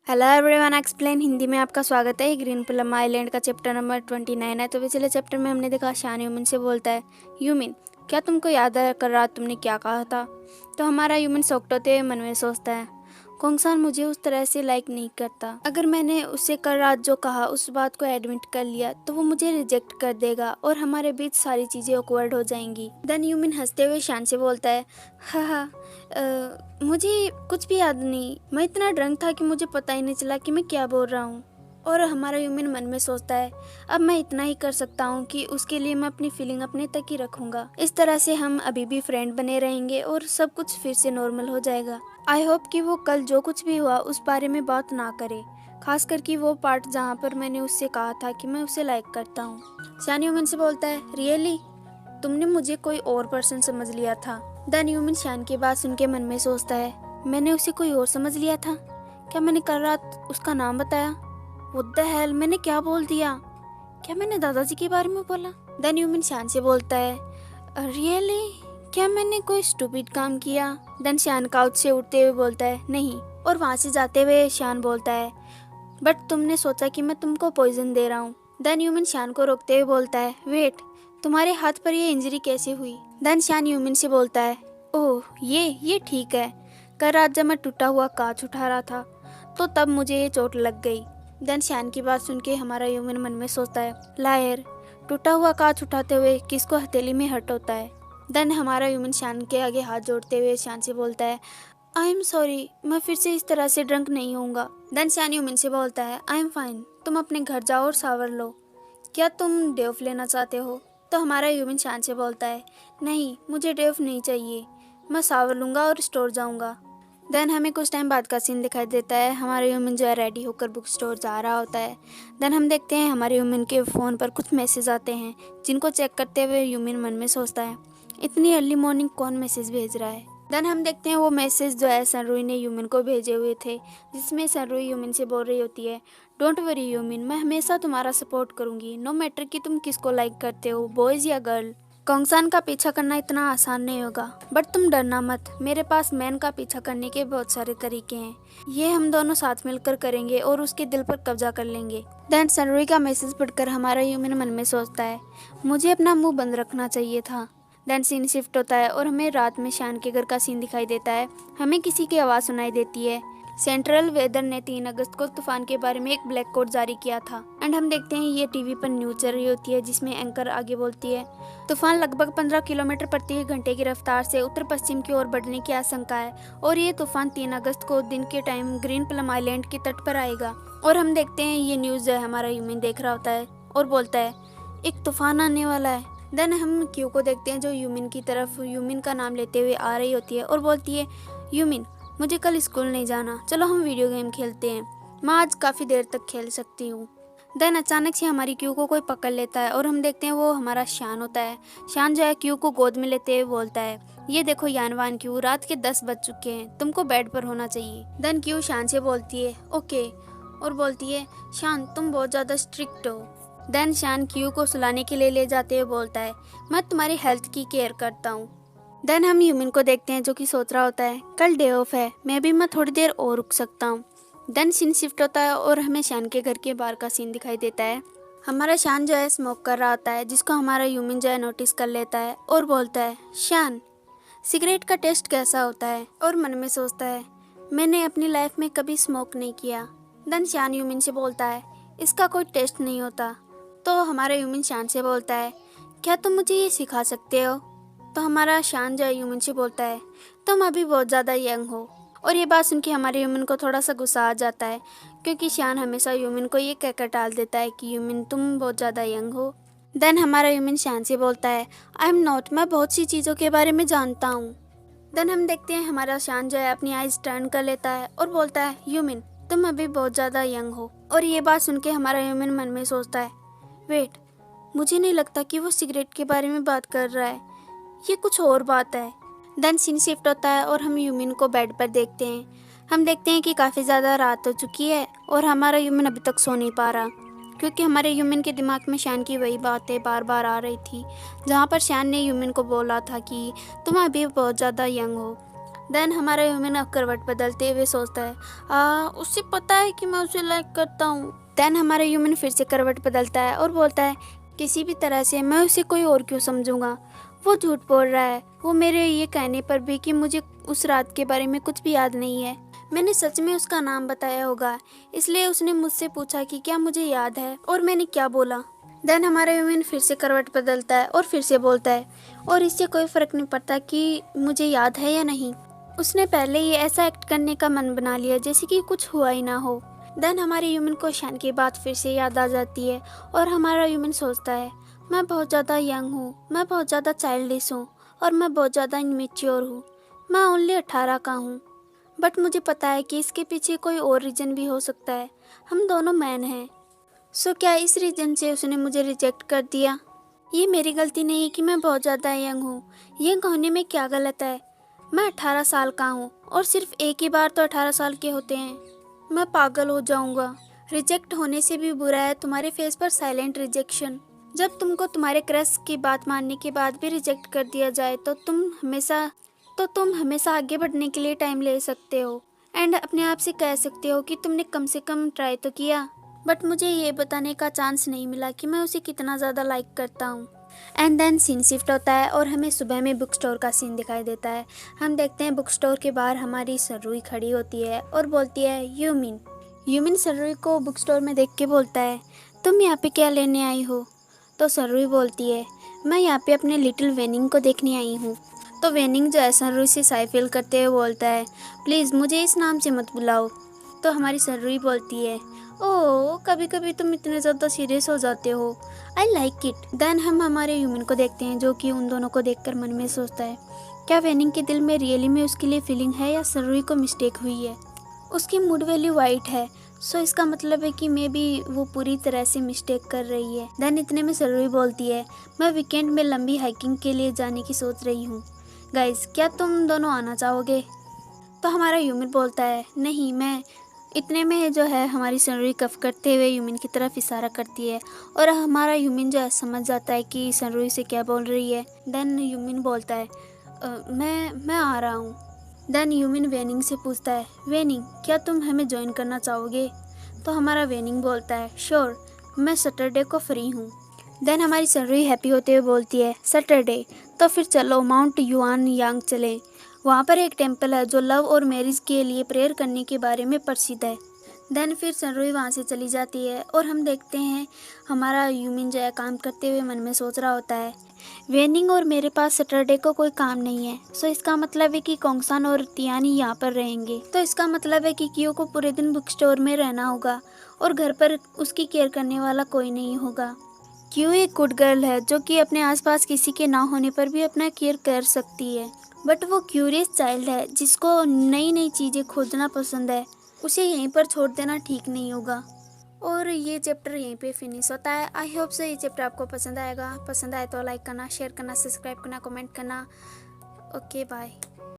Hello everyone, explain Hindi में आपका स्वागत है। ग्रीन प्लम आइलैंड का चैप्टर नंबर 29 है। तो पिछले चैप्टर में हमने देखा शान यूमिन से बोलता है, यूमिन क्या तुमको याद है कल रात तुमने क्या कहा था। तो हमारा यूमिन सॉफ्ट होते हुए मन में सोचता है, कोंगसान मुझे उस तरह से लाइक नहीं करता। अगर मैंने उससे कल रात जो कहा उस बात को एडमिट कर लिया तो वो मुझे रिजेक्ट कर देगा और हमारे बीच सारी चीज़ें ऑकवर्ड हो जाएंगी। देन यूमिन हंसते हुए शान से बोलता है, हाँ, मुझे कुछ भी याद नहीं, मैं इतना ड्रंक था कि मुझे पता ही नहीं चला कि मैं क्या बोल रहा हूँ। और हमारा यूमिन मन में सोचता है, अब मैं इतना ही कर सकता हूँ कि उसके लिए मैं अपनी फीलिंग अपने तक ही रखूँगा। इस तरह से हम अभी भी फ्रेंड बने रहेंगे और सब कुछ फिर से नॉर्मल हो जाएगा। आई होप कि वो कल जो कुछ भी हुआ उस बारे में बात ना करे, खास करके वो पार्ट जहाँ पर मैंने उससे कहा था कि मैं उसे लाइक करता हूँ। शान यूमिन से बोलता है, रियली तुमने मुझे कोई और पर्सन समझ लिया था। देन यूमिन शान की बात सुन के मन में सोचता है, मैंने उसे कोई और समझ लिया था? क्या मैंने कल रात उसका नाम बताया? व्हाट द हेल, मैंने क्या बोल दिया? क्या मैंने दादाजी के बारे में बोला? देन यूमिन शान से बोलता है, रियली क्या मैंने कोई स्टूपिड काम किया? देन शान काउच से उठते हुए बोलता है, नहीं। और वहाँ से जाते हुए शान बोलता है, बट तुमने सोचा कि मैं तुमको पॉइजन दे रहा हूँ। देन यूमिन शान को रोकते हुए बोलता है, वेट, तुम्हारे हाथ पर ये इंजरी कैसे हुई? देन शान यूमिन से बोलता है, ओह ये ठीक है, कल रात जब मैं टूटा हुआ कांच उठा रहा था तो तब मुझे ये चोट लग गई। देन शान की बात सुन के हमारा यूमिन मन में सोचता है, लायर, टूटा हुआ कांच उठाते हुए किसको हथेली में हर्ट होता है? देन हमारा यूमिन शान के आगे हाथ जोड़ते हुए शान से बोलता है, आई एम सॉरी, मैं फिर से इस तरह से ड्रंक नहीं होऊंगा। देन शान यूमिन से बोलता है, आई एम फाइन, तुम अपने घर जाओ और सावर लो। क्या तुम डे ऑफ लेना चाहते हो? तो हमारा यूमिन शान से बोलता है, नहीं, मुझे डे ऑफ नहीं चाहिए, मैं सावर लूँगा और स्टोर जाऊँगा। देन हमें कुछ टाइम बाद का सीन दिखाई देता है। हमारा ह्यूमन जो है रेडी होकर बुक स्टोर जा रहा होता है। देन हम देखते हैं हमारे ह्यूमन के फ़ोन पर कुछ मैसेज आते हैं, जिनको चेक करते हुए ह्यूमन मन में सोचता है, इतनी अर्ली मॉर्निंग कौन मैसेज भेज रहा है? देन हम देखते हैं वो मैसेज जो है सनरुई ने ह्यूमन को भेजे हुए थे, जिसमें सनरुई ह्यूमन से बोल रही होती है, डोंट वरी ह्यूमन, मैं हमेशा तुम्हारा सपोर्ट करूँगी, नो मैटर कि तुम किसको लाइक करते हो, बॉयज़ या गर्ल। कोंगसान का पीछा करना इतना आसान नहीं होगा, बट तुम डरना मत, मेरे पास मैन का पीछा करने के बहुत सारे तरीके हैं, ये हम दोनों साथ मिलकर करेंगे और उसके दिल पर कब्जा कर लेंगे। देन सनरुई का मैसेज पढ़कर हमारा ह्यूमन मन में सोचता है, मुझे अपना मुंह बंद रखना चाहिए था। देन सीन शिफ्ट होता है और हमें रात में शान के घर का सीन दिखाई देता है। हमें किसी की आवाज़ सुनाई देती है। सेंट्रल वेदर ने 3 अगस्त को तूफान के बारे में एक ब्लैक कोड जारी किया था। एंड हम देखते हैं ये टीवी पर न्यूज चल रही होती है, जिसमें एंकर आगे बोलती है, तूफान लगभग 15 किलोमीटर प्रति घंटे की रफ्तार से उत्तर पश्चिम की ओर बढ़ने की आशंका है और ये तूफान 3 अगस्त को दिन के टाइम ग्रीन प्लम आइलैंड के तट पर आएगा। और हम देखते हैं ये न्यूज़ जो है हमारा ह्यूमन देख रहा होता है और बोलता है, एक तूफान आने वाला है। देन हम क्यू को देखते हैं जो यूमिन की तरफ यूमिन का नाम लेते हुए आ रही होती है और बोलती है, यूमिन मुझे कल स्कूल नहीं जाना, चलो हम वीडियो गेम खेलते हैं, मैं आज काफ़ी देर तक खेल सकती हूँ। देन अचानक से हमारी क्यू को कोई पकड़ लेता है और हम देखते हैं वो हमारा शान होता है। शान जो है क्यू को गोद में लेते हुए बोलता है, ये देखो यानवान क्यू, रात के 10 बज चुके हैं, तुमको बेड पर होना चाहिए। देन क्यू शान से बोलती है, ओके, और बोलती है, शान तुम बहुत ज़्यादा स्ट्रिक्ट हो। देन शान क्यू को सुलाने के लिए ले जाते हुए बोलता है, मैं तुम्हारी हेल्थ की केयर करता हूँ। देन हम ह्यूमन को देखते हैं जो कि सोच रहा होता है, कल डे ऑफ है, मैं भी मैं थोड़ी देर और रुक सकता हूँ। देन सीन शिफ्ट होता है और हमें शान के घर के बाहर का सीन दिखाई देता है। हमारा शान जो है स्मोक कर रहा होता है, जिसको हमारा ह्यूमन जो है नोटिस कर लेता है और बोलता है, शान सिगरेट का टेस्ट कैसा होता है? और मन में सोचता है, मैंने अपनी लाइफ में कभी स्मोक नहीं किया। देन शान ह्यूमन से बोलता है, इसका कोई टेस्ट नहीं होता। तो हमारा ह्यूमन शान से बोलता है, क्या तुम मुझे ये सिखा सकते हो? तो हमारा शान जो है ह्यूमन से बोलता है, तुम अभी बहुत ज़्यादा यंग हो। और ये बात सुन के हमारे ह्यूमन को थोड़ा सा गुस्सा आ जाता है, क्योंकि शान हमेशा ह्यूमन को ये कहकर टाल देता है कि ह्यूमन तुम बहुत ज़्यादा यंग हो। देन हमारा ह्यूमन शान से बोलता है, आई एम नॉट, मैं बहुत सी चीज़ों के बारे में जानता हूँ। देन हम देखते हैं हमारा शान जो है अपनी आइज टर्न कर लेता है और बोलता है, ह्यूमन तुम अभी बहुत ज़्यादा यंग हो। और ये बात सुन के हमारा ह्यूमन मन में सोचता है, वेट, मुझे नहीं लगता कि वो सिगरेट के बारे में बात कर रहा है, ये कुछ और बात है। देन सीन शिफ्ट होता है और हम ह्यूमन को बेड पर देखते हैं। हम देखते हैं कि काफ़ी ज़्यादा रात हो चुकी है और हमारा ह्यूमन अभी तक सो नहीं पा रहा, क्योंकि हमारे ह्यूमन के दिमाग में शान की वही बातें बार बार आ रही थी, जहाँ पर शान ने ह्यूमन को बोला था कि तुम अभी बहुत ज़्यादा यंग हो। देन हमारा ह्यूमन अब करवट बदलते हुए सोचता है उससे पता है कि मैं उसे लाइक करता हूँ। देन हमारा ह्यूमन फिर से करवट बदलता है और बोलता है किसी भी तरह से मैं उसे कोई और क्यों समझूंगा, वो झूठ बोल रहा है। वो मेरे ये कहने पर भी कि मुझे उस रात के बारे में कुछ भी याद नहीं है, मैंने सच में उसका नाम बताया होगा, इसलिए उसने मुझसे पूछा कि क्या मुझे याद है और मैंने क्या बोला। देन हमारा ह्यूमन फिर से करवट बदलता है और फिर से बोलता है और इससे कोई फ़र्क नहीं पड़ता कि मुझे याद है या नहीं। उसने पहले ही ऐसा एक्ट करने का मन बना लिया जैसे कि कुछ हुआ ही ना हो। देन हमारे ह्यूमन को शैन की बात फिर से याद आ जाती है और हमारा ह्यूमन सोचता है मैं बहुत ज़्यादा यंग हूँ, मैं बहुत ज़्यादा चाइल्डिश हूँ और मैं बहुत ज़्यादा इनमेच्योर हूँ, मैं ओनली 18 का हूँ। बट मुझे पता है कि इसके पीछे कोई और रीज़न भी हो सकता है, हम दोनों मैन हैं। सो क्या इस रीज़न से उसने मुझे रिजेक्ट कर दिया? ये मेरी गलती नहीं है कि मैं बहुत ज़्यादा यंग हूँ, यंग होने में क्या गलत है? मैं 18 साल का हूँ और सिर्फ एक ही बार तो 18 साल के होते हैं। मैं पागल हो जाऊँगा। रिजेक्ट होने से भी बुरा है तुम्हारे फेस पर साइलेंट रिजेक्शन। जब तुमको तुम्हारे क्रश की बात मानने के बाद भी रिजेक्ट कर दिया जाए तो तुम हमेशा आगे बढ़ने के लिए टाइम ले सकते हो एंड अपने आप से कह सकते हो कि तुमने कम से कम ट्राई तो किया। बट मुझे ये बताने का चांस नहीं मिला कि मैं उसे कितना ज़्यादा लाइक करता हूँ। एंड देन सीन शिफ्ट होता है और हमें सुबह में बुक स्टोर का सीन दिखाई देता है। हम देखते हैं बुक स्टोर के बाहर हमारी सरुई खड़ी होती है और बोलती है यूमिन सरुई को बुक स्टोर में देख के बोलता है तुम यहाँ पे क्या लेने आई हो? तो सरुई बोलती है मैं यहाँ पे अपने लिटिल वेनिंग को देखने आई हूँ। तो वेनिंग जो है सरुई से साई फील करते हुए बोलता है प्लीज़ मुझे इस नाम से मत बुलाओ। तो हमारी सरुई बोलती है ओह कभी कभी तुम इतने ज़्यादा सीरियस हो जाते हो, आई लाइक इट। देन हम हमारे ह्यूमन को देखते हैं जो कि उन दोनों को देखकर मन में सोचता है क्या वेनिंग के दिल में रियली में उसके लिए फीलिंग है या सरुई को मिस्टेक हुई है। उसकी मूड वैल्यू वाइट है, सो इसका मतलब है कि मे बी वो पूरी तरह से मिस्टेक कर रही है। देन इतने में सरुई बोलती है मैं वीकेंड में लंबी हाइकिंग के लिए जाने की सोच रही हूँ, गाइस क्या तुम दोनों आना चाहोगे? तो हमारा ह्यूमन बोलता है नहीं मैं। इतने में जो है हमारी सनरुई कफ करते हुए ह्यूमन की तरफ इशारा करती है और हमारा ह्यूमन जो है समझ जाता है कि सनरुई से क्या बोल रही है। देन ह्यूमन बोलता है मैं आ रहा हूँ। देन ह्यूमन वेनिंग से पूछता है वेनिंग क्या तुम हमें ज्वाइन करना चाहोगे? तो हमारा वेनिंग बोलता है श्योर, मैं सैटरडे को फ्री हूँ। देन हमारी सनरुई हैप्पी होते हुए बोलती है सैटरडे, तो फिर चलो माउंट युआन यांग चलें। वहाँ पर एक टेम्पल है जो लव और मैरिज के लिए प्रेयर करने के बारे में प्रसिद्ध है। देन फिर सनरुई वहाँ से चली जाती है और हम देखते हैं हमारा ह्यूमन जो है काम करते हुए मन में सोच रहा होता है वेनिंग और मेरे पास सैटरडे को कोई काम नहीं है, सो इसका मतलब है कि कोंगसान और तियानी यहाँ पर रहेंगे। तो इसका मतलब है कि कियो को पूरे दिन बुक स्टोर में रहना होगा और घर पर उसकी केयर करने वाला कोई नहीं होगा। क्यों एक गुड गर्ल है जो कि अपने आसपास किसी के ना होने पर भी अपना केयर कर सकती है, बट वो क्यूरियस चाइल्ड है जिसको नई नई चीज़ें खोजना पसंद है। उसे यहीं पर छोड़ देना ठीक नहीं होगा। और ये चैप्टर यहीं पे फिनिश होता है। आई होप से ये चैप्टर आपको पसंद आएगा। पसंद आए तो लाइक करना, शेयर करना, सब्सक्राइब करना, कमेंट करना। Okay bye.